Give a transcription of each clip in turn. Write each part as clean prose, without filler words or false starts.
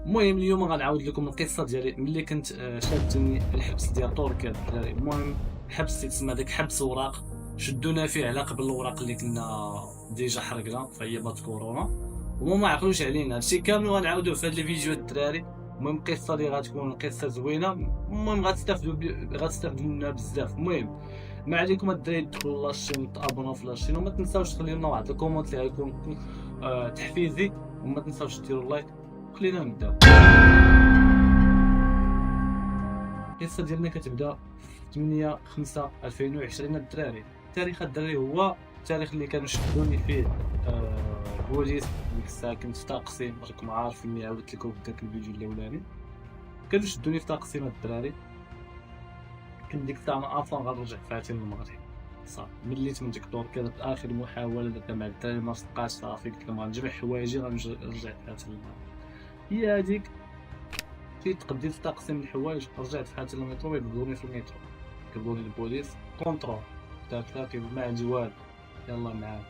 المهم اليوم غنعاود لكم القصه ديالي ملي كنت شادني الحبس ديال تركيا الدراري. المهم الحبس تسمى داك حبس اوراق، شدونا فيه على قبل الاوراق اللي كنا ديجا حرقنا في ايامات كورونا، وما ما عقلوش علينا. هادشي كامل غنعاودوه في هاد الفيديو الدراري. المهم القصه اللي غتكون قصه زوينه، المهم غتستافدوا منها بزاف. المهم ما عليكم الدراري، تدخلوا لاشين تابوناو في لاشين، وما تنساوش تخليو لنا واحد الكومونت اللي غيكون تحفيزي، وما تنساوش ديروا لايك. خلينا نبداو. القصه ديالنا كتبدا في 8/5/2020 الدراري. تاريخ الدراري هو التاريخ اللي كانوا شدوني فيه البوليس. ديك الساعه كنت في تقسيم، راكم عارفين اللي عاودت لكم في داك الفيديو الاولاني. كانوا شدوني في تقسيم الدراري. كنت ديك الساعه انا اصلا غنرجع فاتن للمغرب صافي. مليت من ديك الدور كانت اخر محاوله درتها مع الدراري، ما صدقاتش صافي. قلت لهم غنجمع حوايجي غنرجع فاتن للمغرب. هي هذيك فين تقديت تقسيم الحوايج، رجعت في حالة المترو. يقبضوني في المترو، يقبضوني البوليس كونترول. قلت لها ما عندي والو، يلا معاك.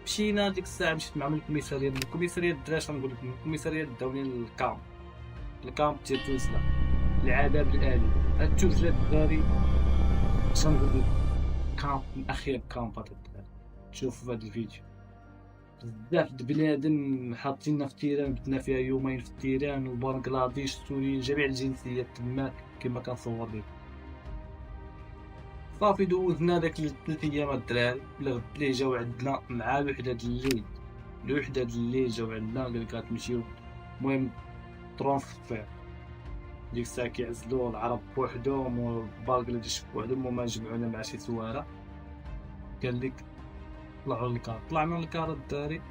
مشينا ديك الساعة، مشيت معاهم للكوميسارية. من الكوميسارية الدراري شنقول لكم، الكوميسارية داوني للكامب، الكامب ديال توسلا، العذاب الآلي. هاد التوجات الدراري شنقول لكم، كامب من أخيب كامبات الدراري. تشوفوا في هاد الفيديو بزاف د بنادم حاطيننا في التيران، بتنا فيها يومين في التيران، وبنغلاديش، السوريين، جميع الجنسيات تماك كما كنصور لكم. صافي دوزنا داك 3 ايام الدراري. الغد اللي جاو عندنا مع الوحدة د الليل، الوحدة د الليل جاو عندنا قال لك غتمشيو. المهم ترونسفير ديك الساعة كيعزلو العرب بوحدهم وبنغلاديش بوحدهم، وما جمعونا مع شي سوارة. قال لك طلعوا للكار. طلعنا للكار الدراري،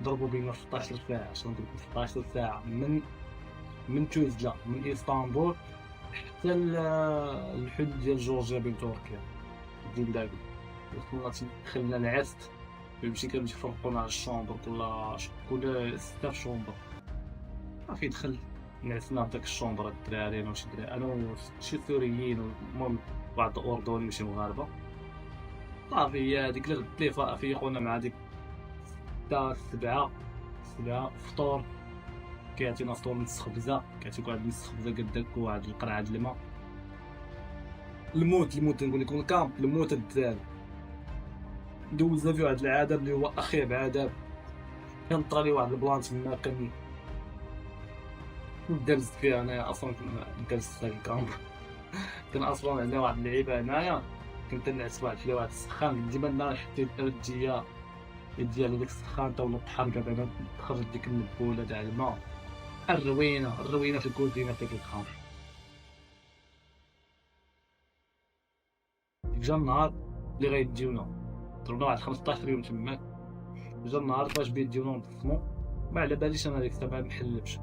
ضربوا بينا 16 ساعة. شنو نقول لكم، 16 ساعة من توزلا، من اسطنبول حتى الحدود ديال جورجيا بين تركيا دينداغي. وصلنا دخلنا العست، فهمتي. كنمشي يفرقونا على الشومبر، كل 6 شومبر. صافي دخل نعسنا في داك الشومبر الدراري، انا وشي دراري، انا وشي سوريين، المهم بعض الاردنيين ماشي مغاربة. صافي هي هاديك الغد اللي فيقونا مع ديك 7 فطور. كيعطينا فطور نص خبزة، كيعطيك واحد نص خبزة قداك وواحد القرعة د الماء. الموت نقول لكم، الكامب الموت الدراري. دوزنا فيه واحد العذاب اللي هو اخيب عذاب. كان طرالي واحد البلان تما، دازت فيها انايا اصلا. دازت في الكامب كان اصلا عندنا واحد اللعيبه هنايا، كنت نعس واحد السخان ديما النار، حتى يديا على داك السخان تا ولات حرقه. بعدا تخرج ديك النبوله تاع الماء. الروينه في الكوزينه في داك الكامب. جا النهار اللي غيديونا، ضربنا واحد 15 يوم تماك. جا النهار فاش بيديونا نتصمو، ما على باليش انا ديك الساعه، ما محلبش.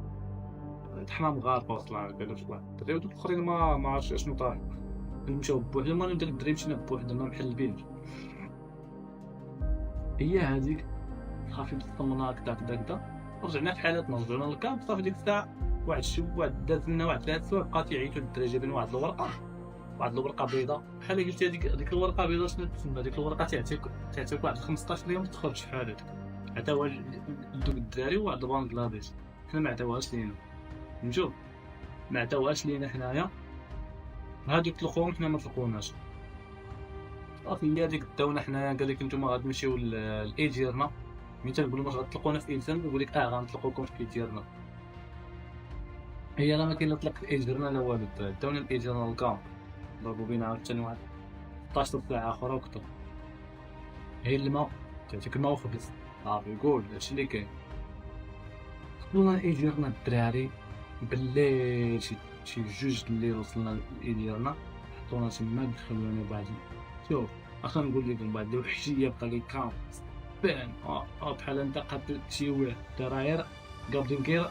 حنا مغاربه اصلا على بالنا في واحد الدراري، ودوك الاخرين ما عرفتش اشنو طاري. نمشيو بوحدنا، ما داك الدراري مشينا بوحدنا ما محلبينش. هي هذيك صافي تصمنا هكدا رجعنا في حالتنا، رجعنا للكامب. صافي ديك الساعه واحد داز لنا واحد 3 سوايع، بقات يعيطوا للدراري. جابين واحد الورقه بيضاء بحال قلتي. هذيك الورقه بيضاء شنو تسمى؟ هذيك الورقه تعطيك واحد 15 يوم تخرج في حالتك. عطاوها لدوك الدراري وواحد بنغلاديش. حنا ما عطاوهاش لينا، نشوف ما عطاوهاش لينا حنايا. هادوك طلقوهم، حنا ما طلقوناش. صافي هي هذيك داونا حنايا. قال لك نتوما غتمشيو لاي ديالنا. ملي تنقولوا واش غتطلقونا في ايلسان، يقول لك غنطلقوكم في اي ديالنا. هي راه ما كاين لا طلق في اي ديالنا لا والو. داونا الاي ديالنا للكامب، ضربوا بينا عاوتاني واحد 16 ساعة اخرى وكثر. هي الماء تعطيك الماء وخبز. صافي قول هادشي اللي كاين. وصلنا لاي ديالنا الدراري بالليل، شي 2 الليل وصلنا لاي ديالنا. حطونا تما، دخلونا بعد. شوف اخا نقول لكم، بعد الوحشيه بقى لي كامب بان بحال انت قاتل شي واحد دراير قابضين كير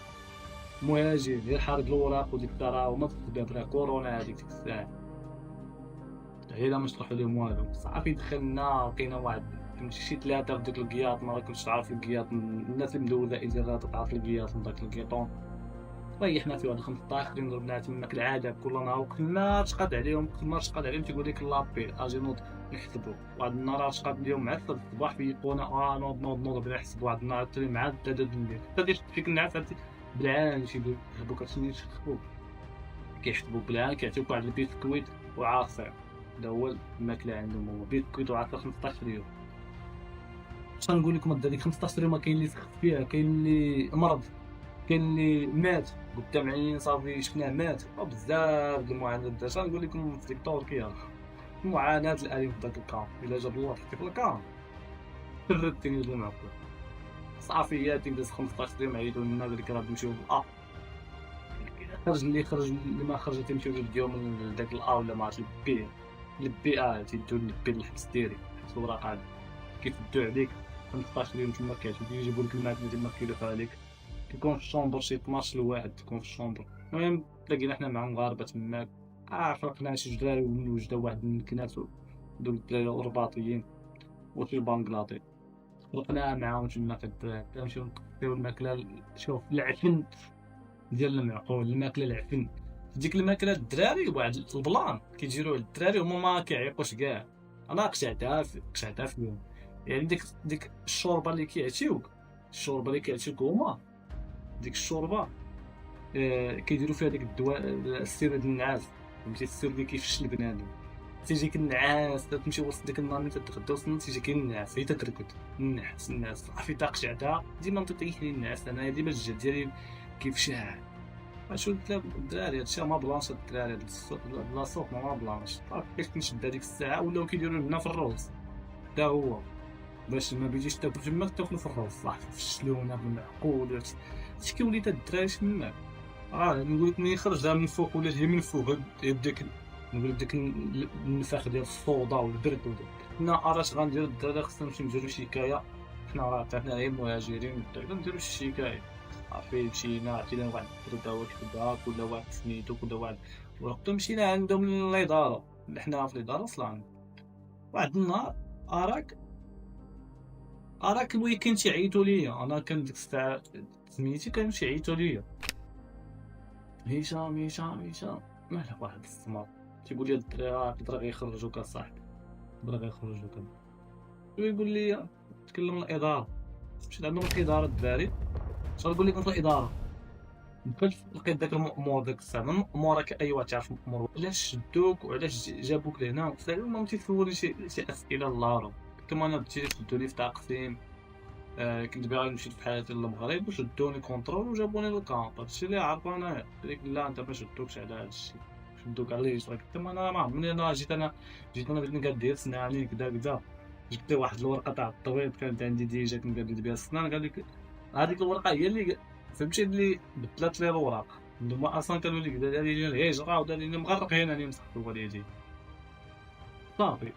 مهاجر غير حارق الوراق وديك الدراهم في الباب. راه كورونا هذيك الساعه، عيله ما شرحوا لهم والو. صافي دخلنا، لقينا واحد فهمتي شي 3 في ديك الكياط. ما كنتش تعرف الكياط، الناس اللي مدوزه اجازات تعرف الكياط من داك الكيطون. ريحنا فيه واحد 15 ضربنا تماك العذاب كل نهار. وقت النهار شقاد عليهم تيقول لك لابيل اجي نوض نحسبوا. واحد النهار شقاد اليوم مع 6 الصباح فيقونا نوض بغينا نحسب. واحد النهار تاني مع 3 د الليل. حتى ديك فيك النعاس بالعان يجيبوك عشان يشخبوك، كيحسبوك بالعان كيعطيوك واحد البيسكويت وعصير. هذا هو الماكله عندهم، هو بيسكويت وعصير 15 يوم. اش غنقول لكم هذيك 15 يوم كاين اللي سخف فيها، كاين اللي مرض، كاين اللي مات قدام عينين صافي شفناه مات، بزاف د المعاناه دارت. غنقول لكم في ديك تركيا المعاناه الاليم في داك الكام، الا جاب الله في الكام شردتني اللي معقول صافي. يا تيدز 15 يوم عيطوا لنا قال لك راه نمشيو للأ، خرج اللي خرج اللي ما خرج تيمشيو يديو من داك الأ ولا ما عرفت البي للبي تيدو للبي الحبس ديري حبس الوراق هذا كيفدو عليك 15 يوم تما كيعجبو يجيبو لك الماكله ديما كيديروها عليك. كيكون في الشومبر شي 12 لواحد تكون في الشومبر. المهم تلاقينا حنا مع مغاربه تماك، فرقنا شي دراري من وجده واحد من الكنات دوك الدراري الرباطيين وشي البنغلادي، فرقنا معاهم تما كنمشيو نقضيو الماكله. شوف العفن ديال المعقول، الماكله العفن ديك الماكله الدراري واحد البلان كيديروه الدراري هما ما كيعيقوش كاع. انا قشعتها في اليوم يعني ديك الشوربه اللي كيعطيوك، الشوربه اللي كيعطيوك هما ديك الشوربه كيديروا فيها ديك الدواء السير ديال النعاس، فهمتي السير اللي كيفشل بنادم. تيجيك النعاس تمشي وسط ديك النهار اللي تتغدى وسط تيجيك النعاس، هي تتركض النعاس صافي تاقشعتها ديما تطيح لي النعاس. انا ديما الجهد ديالي كيفشاع. شو الدراري هادشي ما بلانش، الدراري هاد لاصوت ما بلانش صافي. كيف نشد هذيك الساعه ولاو كيديروا لنا في الروز حتى هو باش ما بيجيش تاكل تما تاكل في الروز صافي فشلونا بالمعقول. شكي وليت هاد الدراري تما نقول لك ملي يخرج من فوق ولا جاي من فوق يبداك نقول لك داك النفاخ ديال الصودا والبرد حنا اراش غنديرو الدراري خصنا نمشيو نديرو شكايه. حنا راه حنا غير مهاجرين نديرو شي شكايه صافي. مشينا عطينا واحد البرد هو كذاك ولا واحد سميتو ولا واحد ورقتو مشينا عندهم للاداره اللي حنا في الاداره اصلا. واحد النهار اراك الويكند تيعيطوا ليا، انا كان ديك الساعه سميتي كانوا تيعيطوا ليا هشام مالك واحد السمار تيقول لي الدراري غيخرجوك اصاحبي، الدراري غيخرجوك. ويقول لي تكلم الاداره، مشيت عندهم الاداره الدراري اش غنقول لكم في الاداره. دخلت لقيت داك المأمور داك الساعه مأمورك اي واحد تعرف مأمور علاش شدوك وعلاش جابوك لهنا ما تيسولني شي اسئله الله. قلت لهم انا بديت شدوني في تقسيم كنت باغي نمشي في حياتي للمغرب وشدوني كونترول وجابوني للكامب. هادشي اللي عارف انا. قلت لا انت ما شدوكش على هادشي، شدوك على ليش. قلت لهم انا ما عمرني انا جيت بغيت نقاد سناني كدا جبت واحد الورقه تاع الطبيب كانت عندي ديجا كنقاد بها السنان. قال لك هذيك الورقه هي اللي فهمتي اللي بدلات لي الوراق. هما اصلا كانوا اللي دار لي الهجره ودار لي مغرق هنا اللي مسحتو والدي صافي.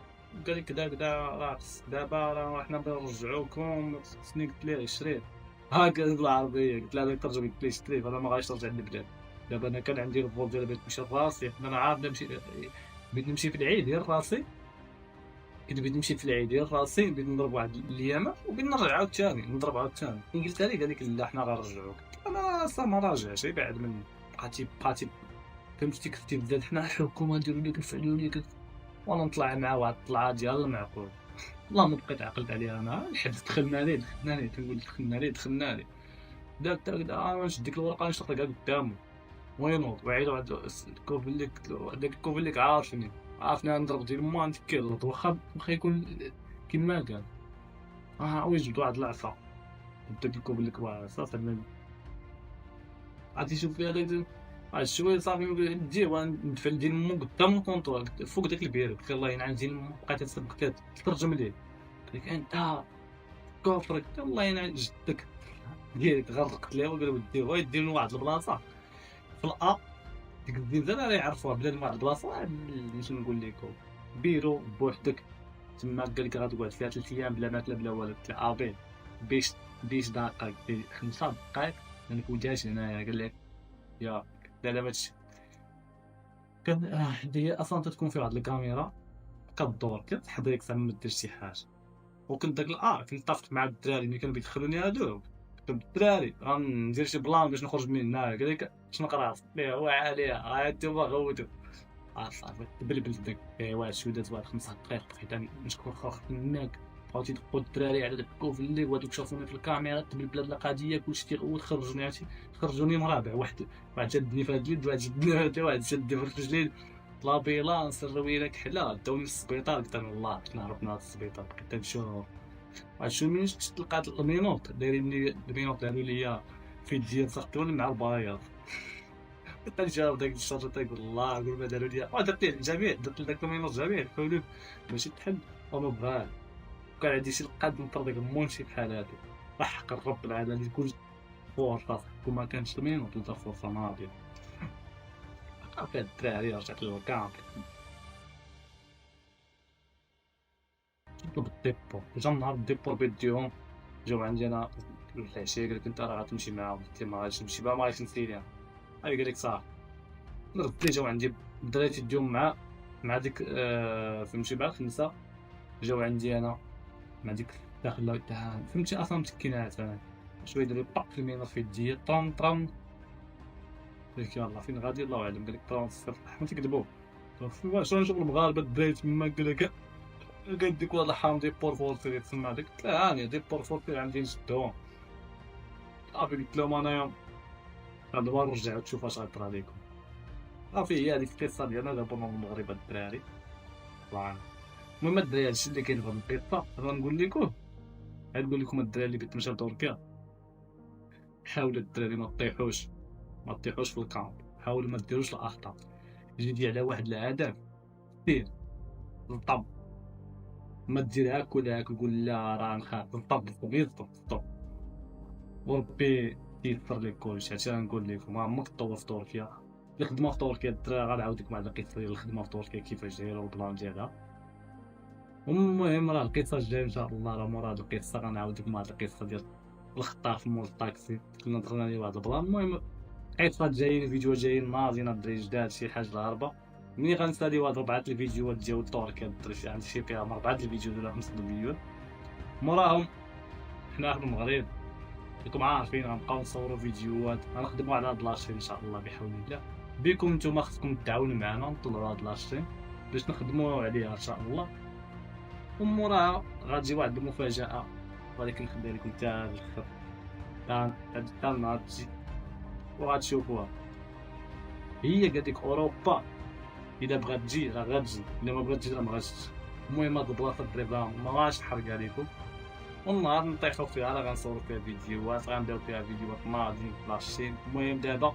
قال لي كدا راه دابا راه حنا بنرجعوكم. خصني قلت ليه الشريف هاكا بالعربيه قلت لها ترجم قلت ليه الشريف انا ما غاديش ترجع للبلاد. دابا انا كان عندي الفول ديال بغيت نمشي لراسي، انا عارف بغيت نمشي في العيد ديال راسي، بغيت نمشي في العيد ديال راسي بغيت نضرب واحد الايام وبغيت نرجع عاوتاني نضرب عاوتاني. قلت لها قال لك لا حنا غنرجعوك. انا اصلا ما راجعش بعد من بقاتي فهمتي كنتي بزاف حنا الحكومه نديرو ليك نفعلو ليك وانا نطلع مع واحد الطلعه ديال المعقول. والله ما بقيت عقلت عليها انا الحبس دخلنا ليه تنقول دخلنا ليه دا نشد ديك الورقه نشطها كاع قدامو وينوض وعيد واحد الكوفليك داك الكوفليك عارفني نضرب ديال ما نتكلط واخا يكون كيما قال ويجبد واحد العصا داك الكوفليك صافي عرفتي شوف فيها داك واحد شويه صافي نديه وندفع ديال مو قدام الكونطور فوق داك البير. قلت الله ينعم ديال مو بقيت تسبق تترجم ليه قلت لك انت كفرك الله ينعم جدك ديالك غرقت ليه وقال وديه هو يدير واحد البلاصه في الأ ديك الزنزانه راه يعرفوها بلاد واحد البلاصه باش نقول لكم بيرو بوحدك تما. قال لك غتقعد فيها 3 ايام بلا ماكله بلا والو. قلت له ابي بيش دقائق 5 دقائق انا كنتاش هنايا. قال لك يا لا ماشي كان هي اصلا تكون في واحد الكاميرا كدور كتحضرك زعما ما دير شي حاجه. وكنت داك كنت طافت مع الدراري ملي كانوا بيدخلوني هادوك قلت الدراري غندير شي بلان باش نخرج من هنا. قال لك شنو قرا ليه هو عليها هانتوما غوتو صافي تبلبلت داك واحد شويه دات واحد 5 دقائق بقيت نشكر خوك منك بقاو تيدقوا الدراري على داك في الليل، وهادوك شافوني في الكاميرات بالبلاد القضيه كلشي تيغوت، خرجوني عرفتي، خرجوني مرابع، واحد شدني في هاد اليد، واحد شدني في واحد شدني في الرجلين، لابيلانس الروينه كحله، داوني للسبيطار، قلت انا الله نهرب من هاد السبيطار، بقيت نشوف واحد شويه من لقيت المينوط دايرين لي المينوط داروا ليا في يدي سقطوني مع البايض. كنت نجاوب داك الشر تيقول الله قول ما داروا ليا، درت ليه الجميع، درت لذاك المينوط جميع الحلول ماشي تحل وما بغاش، كان عندي شي القاد نطردق مونشي بحال هادي، حق الرب العالمين كل فرصة وما كانش المينوط ولا فرصة ناضية. عرفت الدراري رجعت للكامب جبتو بالديبور، جا نهار الديبور بيديهم جاو عندي انا العشية، قالك انت راه غتمشي معاهم، قلت ما غاديش نمشي معاهم، ما غاديش نسيليها، قالك صافي نرد لي، جاو عندي الدراري تيديهم مع ديك فهمتي مع الخمسة، جاو عندي انا مع ديك داخله فهمتي اصلا متكينات انا شويه دري طق في المينوط في يديا طرم قلت يلاه فين غادي الله اعلم، قالك ترونسفير ما تكذبوا واش نشوف المغاربه الدراري تما قالك قال ديك والله حام دي بور فورتي تسمى ديك، قلت لها هاني دي بور فورتي عندي نشدهم صافي، قلت لهم انايا دابا نرجع تشوف اش غيطرا ليكم صافي. هي هذيك القصه ديالنا دابا من المغرب الدراري الله يعلم. المهم الدراري هادشي اللي كاين في هاد القصه غنقول لكم، غنقول لكم الدراري اللي بغيتو تمشيو لتركيا حاولوا الدراري ما تطيحوش في الكامب، حاولوا ما ديروش الاخطاء، جيدي على واحد الهدف دير الطب، ما دير هاك ولا هاك وقول لا راه نخاف، نطب وربي ييسر لك كلشي. هادشي غنقول لكم، عمرك تطور في تركيا، الخدمه في تركيا الدراري غنعاود لكم على القصه ديال الخدمه في تركيا كيفاش دايره والبلان ديالها. المهم راه القصه الجايه ان شاء الله، راه مورا هاد القصه غنعاود لكم هاد القصه ديال الخطاف مول الطاكسي، كنا دخلنا ليه واحد البلان. المهم قصات جايين، فيديوهات جايين ناضيين الدراري جداد، شي حاجه هاربه ملي غنساليو هاد 4 الفيديوهات ديال تركيا الدراري، عندي شي فيها 4 الفيديوهات ولا 5 الفيديوهات موراهم حنا في المغرب راكم عارفين غنبقاو نصوروا فيديوهات، غنخدموا على هاد لاشين ان شاء الله بحول الله. بكم نتوما خصكم تعاونوا معنا نطلعوا هاد لاشين باش نخدموا عليها ان شاء الله، وموراها غتجي واحد المفاجاه ولكن نخليها لكم حتى الاخر، حتى النهار تجي وغتشوفوها. هي قال لك اوروبا الا بغات تجي راه غتجي، الا ما بغات تجي راه ما غاتجيش. المهم هاد البلاصه الدريبه ما غاش نحرق عليكم، والنهار نطيحو فيها راه غنصورو فيها فيديوهات، غنديرو فيها فيديوهات ناضيين فلاشين. المهم دابا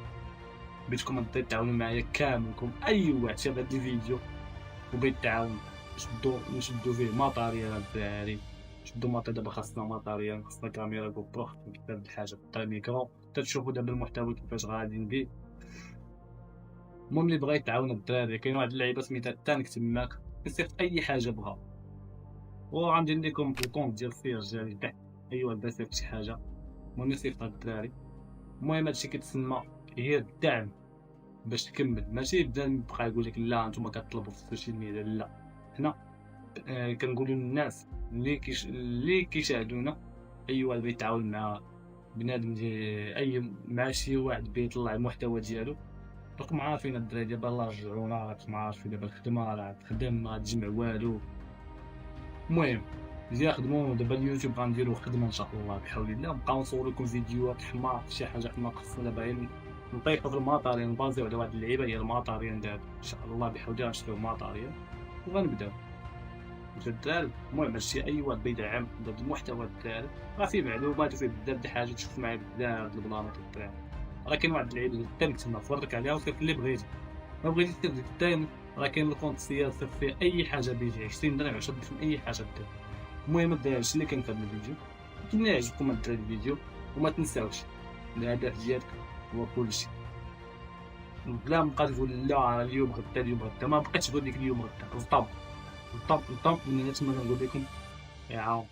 بغيتكم تعاونوا معايا كاملكم، اي واحد شاف هاد الفيديو وبغيت تعاون نشدو فيه ماتاريال الدراري، شدو ماتيريال. دابا خاصنا ماتاريال، خاصنا كاميرا جو برو، خاصنا بزاف د الحاجات، حتى ميكرو، حتى تشوفوا دابا المحتوى كيفاش غاديين بيه. المهم اللي بغا يتعاون الدراري، كاين واحد اللعيبه سميتها تانك تماك، كيصيفط اي حاجه بغا، وغندير لكم الكونت ديال السير جاري تحت، اي واحد بغا يصيفط شي حاجه المهم يصيفطها الدراري. المهم هادشي كيتسمى هي الدعم باش تكمل، ماشي بدا يبقى يقول لك لا نتوما كطلبوا في السوشيال ميديا، لا حنا كنقولوا للناس اللي كيشاهدونا، اي واحد بغا يتعاون مع بنادم مع شي واحد بيطلع المحتوى ديالو، راكم عارفين الدراري دابا الله رجعونا، راكم عارفين دابا الخدمه راه تخدم ما تجمع والو. المهم جي خدموا دابا اليوتيوب غنديروا خدمه ان شاء الله بحول الله، نبقاو نصور لكم فيديوهات حماق، شي حاجه حماق خصنا دابا نطيحوا في المطارين، نبازيو على واحد اللعيبه هي المطارين دابا ان شاء الله بحول الله، نشريو مطارين وغنبداو الدراري. المهم هادشي اي واحد بيدعم هذا المحتوى الدراري، راه فيه معلومات وفيه بزاف د الحاجات، تشوف معايا بزاف د البلانات الدراري، راه كاين واحد اللعيبه اللي تانك تما فرك عليها وصيفط اللي بغيتي، ما بغيتي دير ديك التايم راه كاين الكونت سياسي صيفط فيه اي حاجه بيجي 20 درهم 10 درهم اي حاجه دير. المهم الدراري هادشي اللي كاين في هذا الفيديو، نتمنى يعجبكم الدراري الفيديو، وما تنساوش الهدف ديالك هو كلشي، بلا نبقى تقول لا راه اليوم غدا، ما بقيتش تقول لك اليوم غدا، الطب من هنا تما نقول لكم يعاون.